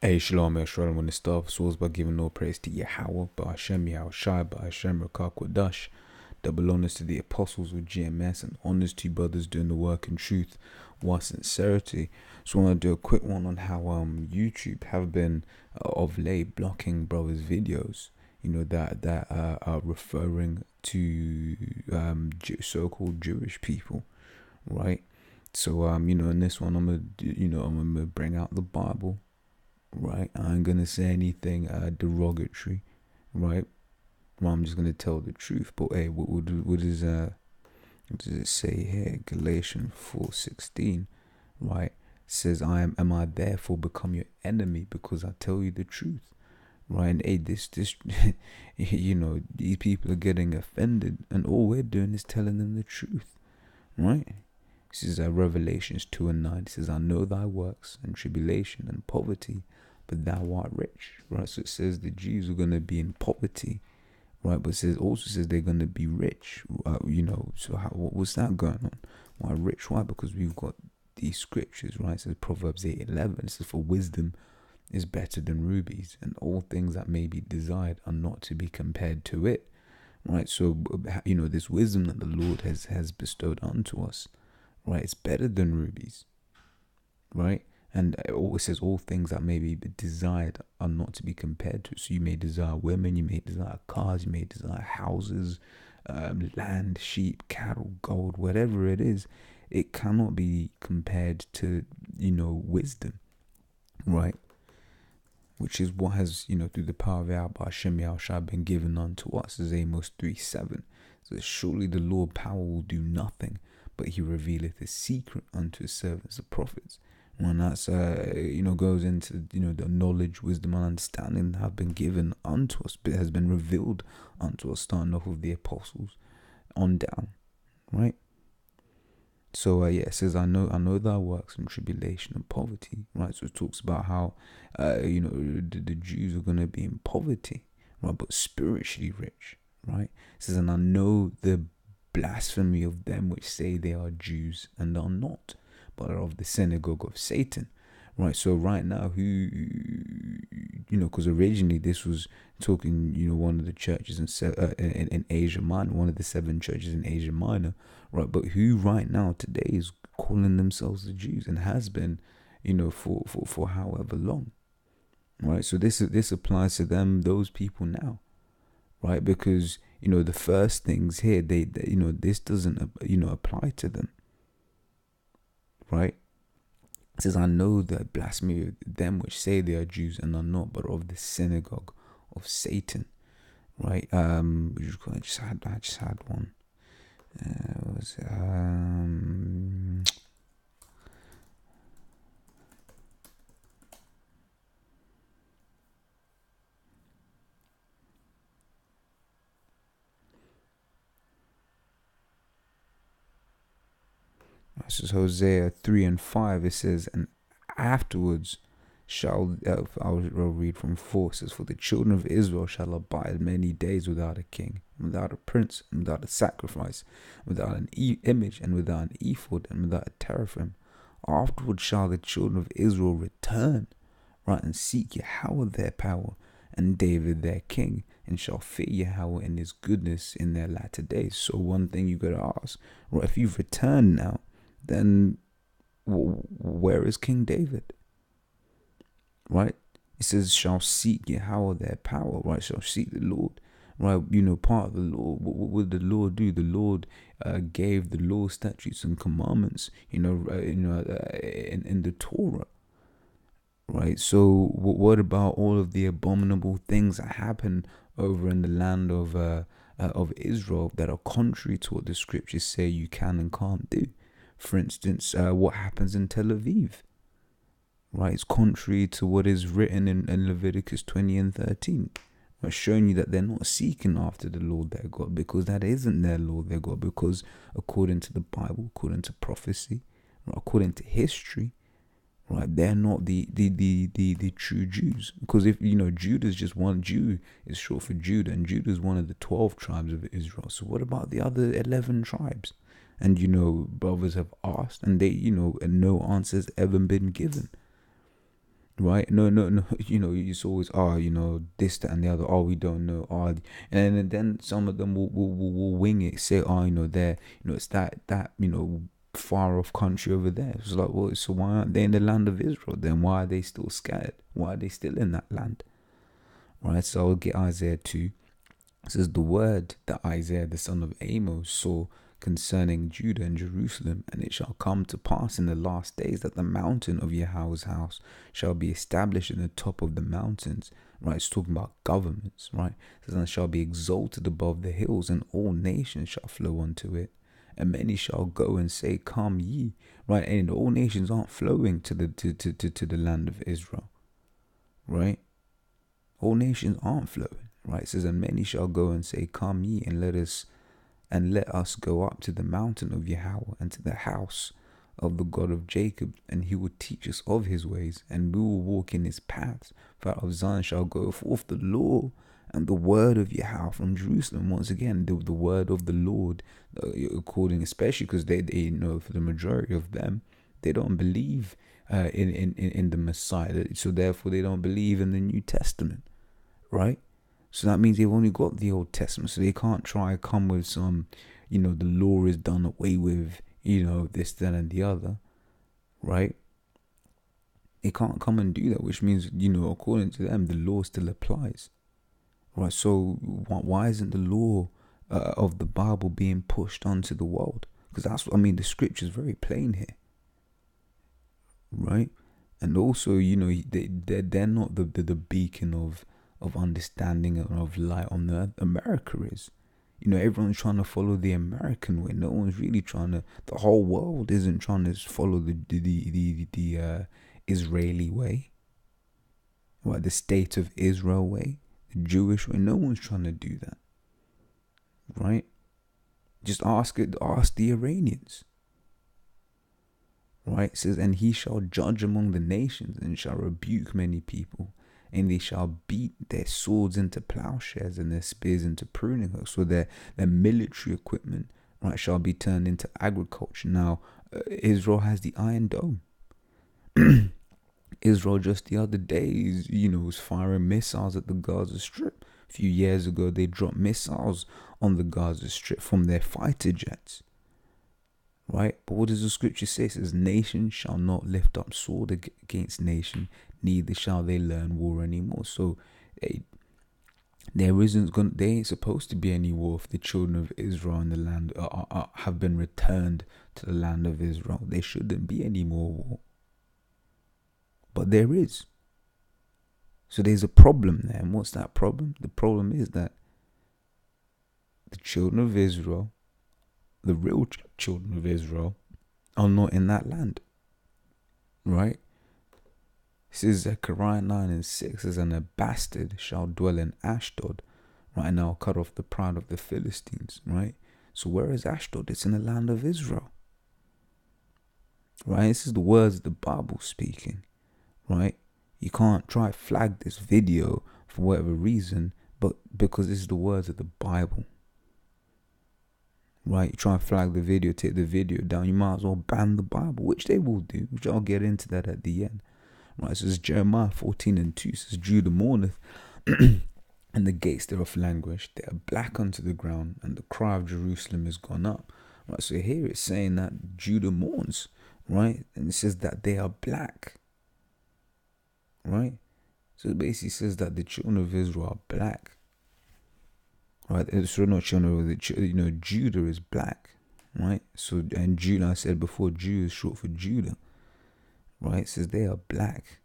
Hey, Shalom, Shalom, when it starts, was by giving no praise to Yahweh, by Hashem, Yahweh Shai, by Hashem, Rakakwadash, double honors to the apostles of GMS, and honors to you brothers doing the work in truth, while sincerity. So I want to do a quick one on how YouTube have been of late blocking brothers' videos, that are referring to so-called Jewish people, right? So in this one, I'm gonna bring out the Bible. Right, I ain't gonna say anything derogatory, right? Well, I'm just gonna tell the truth. But hey, what does it say here? Galatians 4:16, right? It says, am I therefore become your enemy because I tell you the truth, right? And hey, this these people are getting offended, and all we're doing is telling them the truth, right? This is Revelations 2:9. It says, I know thy works and tribulation and poverty, but thou art rich, right? So it says the Jews are going to be in poverty, right? But it also says they're going to be rich, so what's that going on? Why rich? Why? Because we've got these scriptures, right? It says Proverbs 8:11. It says, for wisdom is better than rubies, and all things that may be desired are not to be compared to it, right? So, this wisdom that the Lord has bestowed unto us, right? It's better than rubies, right? And it says all things that may be desired are not to be compared to. So you may desire women, you may desire cars, you may desire houses, land, sheep, cattle, gold, whatever it is. It cannot be compared to, wisdom, right? Which is what has, through the power of Yahweh Hashem Yahushua been given unto us, as Amos 3:7. So surely the Lord power will do nothing, but he revealeth his secret unto his servants the prophets. And that's goes into the knowledge, wisdom, and understanding that have been given unto us, but has been revealed unto us, starting off with the apostles on down, right? So it says, I know thy works and tribulation and poverty, right? So it talks about how the Jews are going to be in poverty, right, but spiritually rich, right? It says, and I know the blasphemy of them which say they are Jews and are not, but are of the synagogue of Satan, right? So right now, because originally this was talking, one of the churches in Asia Minor, one of the 7 churches in Asia Minor, right? But who right now today is calling themselves the Jews and has been, for however long, right? So this applies to them, those people now, right? Because the first things here, they this doesn't apply to them, right? It says, I know the blasphemy of them which say they are Jews and are not, but of the synagogue of Satan, right? I just had one. This is Hosea 3:5. It says, and afterwards I'll read from 4. It says, for the children of Israel shall abide many days without a king, without a prince, and without a sacrifice, without an image, and without an ephod, and without a teraphim. Afterwards shall the children of Israel return, right, and seek Yahweh their power, and David their king, and shall fear Yahweh in his goodness in their latter days. So one thing you got to ask, right, if you've returned now, then where is King David, right? It says, shall seek Yahweh their power, right? Shall seek the Lord, right? Part of the law, what did the Lord do? The Lord gave the law, statutes, and commandments, in the Torah, right? So what about all of the abominable things that happen over in the land of Israel that are contrary to what the scriptures say you can and can't do? For instance, what happens in Tel Aviv, right? It's contrary to what is written in Leviticus 20:13, right? Showing you that they're not seeking after the Lord their God, because that isn't their Lord their God, because according to the Bible, according to prophecy, right, according to history, right, they're not the true Jews. Because if Judah is just one, Jew is short for Judah, and Judah is one of the 12 tribes of Israel. So what about the other 11 tribes? And brothers have asked, and they and no answers ever been given. right? No. It's always, this, that, and the other. Oh, we don't know. Oh, and then some of them will wing it, say, they're, it's that far off country over there. It's like, well, so why aren't they in the land of Israel? Then why are they still scattered? Why are they still in that land? Right. So I'll get Isaiah 2. It says, the word that Isaiah the son of Amos saw concerning Judah and Jerusalem, and it shall come to pass in the last days that the mountain of Yahweh's house shall be established in the top of the mountains. Right, it's talking about governments, right? It says, and it shall be exalted above the hills, and all nations shall flow unto it. And many shall go and say, come ye, right? And all nations aren't flowing to the land of Israel, right? All nations aren't flowing. Right, it says, and many shall go and say, come ye, and let us go up to the mountain of Yahweh, and to the house of the God of Jacob, and he will teach us of his ways, and we will walk in his paths. For out of Zion shall go forth the law and the word of Yahweh from Jerusalem. Once again, the word of the Lord, according, especially because they for the majority of them, they don't believe in the Messiah, so therefore they don't believe in the New Testament, right? So that means they've only got the Old Testament, so they can't try to come with some, the law is done away with, this, that, and the other, right? They can't come and do that, which means, according to them, the law still applies, right? So why isn't the law of the Bible being pushed onto the world? Because that's what, the scripture is very plain here, right? And also, they're not the beacon of understanding and of light on the earth. America is. Everyone's trying to follow the American way. No one's really trying to. The whole world isn't trying to follow the Israeli way, right? The state of Israel way, the Jewish way. No one's trying to do that, right? Just ask the Iranians. Right? It says, and he shall judge among the nations, and shall rebuke many people. And they shall beat their swords into plowshares and their spears into pruning hooks. So their military equipment, right, shall be turned into agriculture. Now, Israel has the Iron Dome. Israel just the other day, was firing missiles at the Gaza Strip. A few years ago, they dropped missiles on the Gaza Strip from their fighter jets. Right? But what does the scripture say? It says, nation shall not lift up sword against nation, neither shall they learn war anymore. So there ain't supposed to be any war if the children of Israel in the land have been returned to the land of Israel. There shouldn't be any more war. But there is. So there's a problem there. And what's that problem? The problem is that the children of Israel, the real children of Israel, are not in that land, right? It says Zechariah 9:6 says, and a bastard shall dwell in Ashdod, right? And I'll cut off the pride of the Philistines, right? So where is Ashdod? It's in the land of Israel, right? This is the words of the Bible speaking, right? You can't try flag this video for whatever reason, but because this is the words of the Bible. Right, you try and flag the video, take the video down, you might as well ban the Bible, which they will do, which I'll get into that at the end. Right, so it's Jeremiah 14:2 says, Judah mourneth, and the gates thereof languish, they are black unto the ground, and the cry of Jerusalem is gone up. Right, so here it's saying that Judah mourns, right, and it says that they are black, right, so it basically says that the children of Israel are black. Right, so not children, Judah is black, right? So, and Judah, I said before, Jew is short for Judah, right? It says they are black,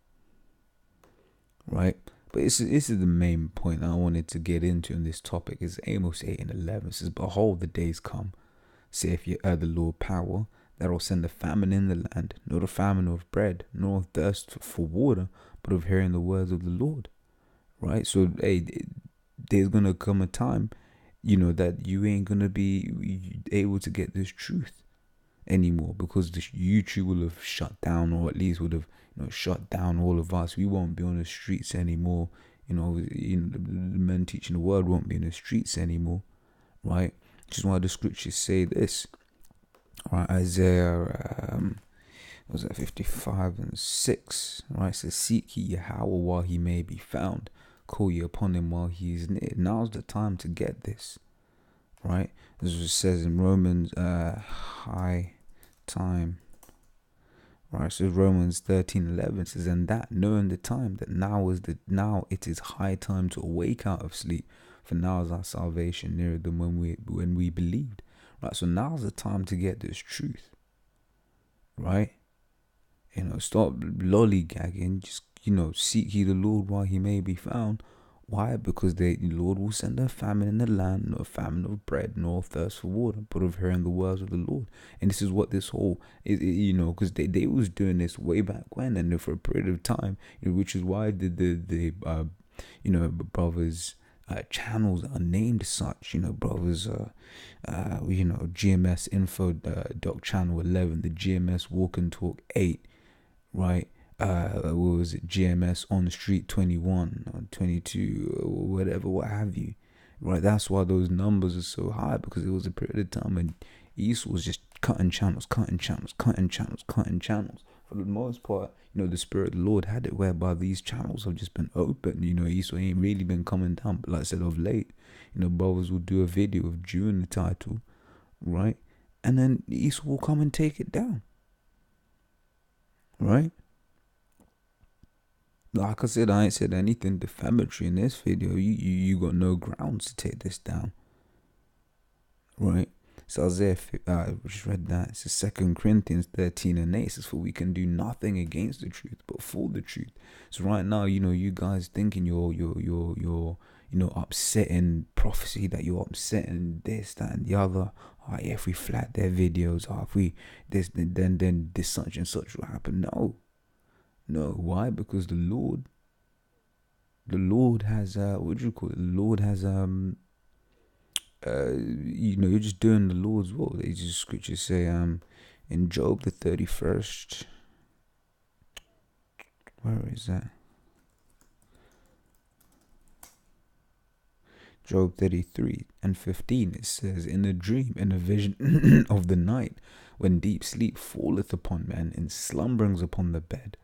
right? But this is the main point I wanted to get into in this topic. Is Amos 8:11. It says, behold, the days come, saith the Lord power, that will send a famine in the land, not a famine of bread, nor of thirst for water, but of hearing the words of the Lord, right? So, there's going to come a time, that you ain't going to be able to get this truth anymore, because the YouTube will have shut down, or at least would have, shut down all of us. We won't be on the streets anymore. The men teaching the word won't be in the streets anymore, right? Which is why the scriptures say this, right? Isaiah, was that 55 and 6, right? It says, seek ye Yahweh while he may be found, call ye upon him while he is near. Now's the time to get this, right? As it says in Romans, high time, right? So Romans 13:11 says, and that knowing the time, that now it is high time to awake out of sleep, for now is our salvation nearer than when we believed, right? So now's the time to get this truth, right? Stop lollygagging. Just, seek ye the Lord while he may be found. Why? Because the Lord will send a famine in the land, no famine of bread, nor thirst for water, but of hearing the words of the Lord. And this is what this whole is, because they was doing this way back when, and for a period of time, which is why the brothers channels are named such, brothers, GMS Info Doc Channel 11, the GMS Walk and Talk 8, right? What was it? GMS on the Street 21 or 22 or whatever, what have you, right? That's why those numbers are so high, because it was a period of time when Esau was just cutting channels. For the most part, the Spirit of the Lord had it whereby these channels have just been open. Esau ain't really been coming down, but like I said, of late, brothers will do a video of Jew in the title, right? And then Esau will come and take it down, right? Like I said, I ain't said anything defamatory in this video. You got no grounds to take this down, right? So Isaiah, I just read that. It says 2 Corinthians 13 and 8 says, for we can do nothing against the truth, but for the truth. So right now, you guys thinking you're upsetting prophecy, that you're upsetting this, that, and the other. Oh yeah, if we flat their videos, if we this, then this such and such will happen. No, why? Because the Lord has what do you call it? The Lord has you're just doing the Lord's will. They just scriptures say in Job the 31st, where is that? Job 33 and 15, it says, in a dream, in a vision of the night, when deep sleep falleth upon man, and slumberings upon the bed.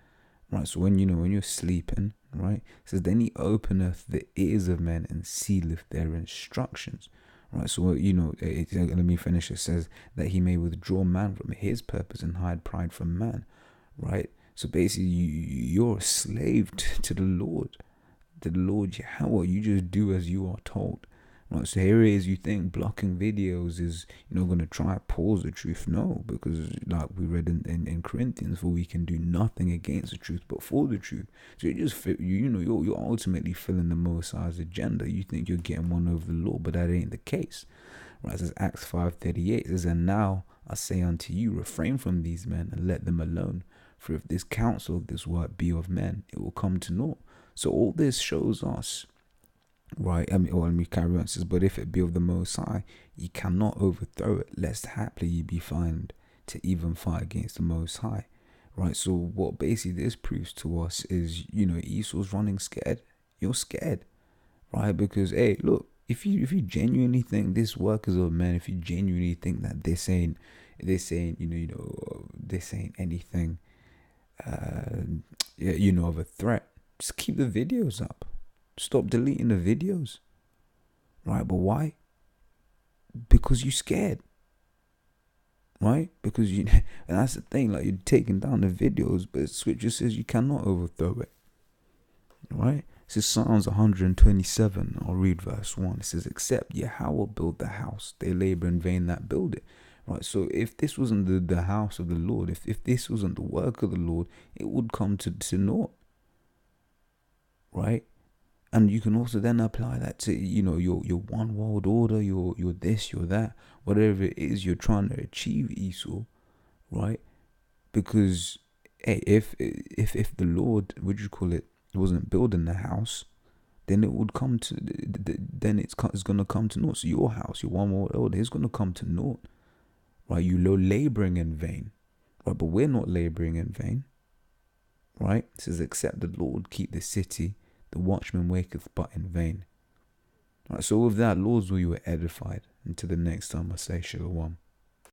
Right, so when you're sleeping, right, it says, then he openeth the ears of men and sealeth their instructions. Right, so let me finish. It says that he may withdraw man from his purpose and hide pride from man. Right, so basically you're a slave to the Lord, Yahweh. You just do as you are told. Right, so here it is, you think blocking videos is going to try to pause the truth. No, because like we read in Corinthians, for we can do nothing against the truth but for the truth. So you just you're ultimately filling the Most High's agenda. You think you're getting one over the Lord, but that ain't the case. Right, it says Acts 5:38 says, and now I say unto you, refrain from these men and let them alone, for if this counsel of this word be of men, it will come to naught. So all this shows us, right, let me carry on. It says, but if it be of the Most High, ye cannot overthrow it, lest haply ye be found to even fight against the Most High. Right, so what basically this proves to us is, Esau's running scared. You're scared, right? Because, hey, look, if you genuinely think this work is of men, if you genuinely think that this ain't anything, of a threat, just keep the videos up. Stop deleting the videos. Right, but why? Because you're scared. Right? Because and that's the thing, like, you're taking down the videos, but scripture says you cannot overthrow it. Right? This is Psalms 127. I'll read verse 1. It says, except Yahweh build the house, they labor in vain that build it. Right, so if this wasn't the house of the Lord, if this wasn't the work of the Lord, it would come to naught. Right? And you can also then apply that to, your one world order, your this, your that, whatever it is you're trying to achieve, Esau, right? Because, hey, if the Lord, wasn't building the house, then it would come to, then it's going to come to naught. So your house, your one world order, is going to come to naught, right? You're laboring in vain, right? But we're not laboring in vain, right? It says, except the Lord keep the city, the watchman waketh but in vain. Right, so with that, Lord's will, you were edified. Until the next time, I say shalom.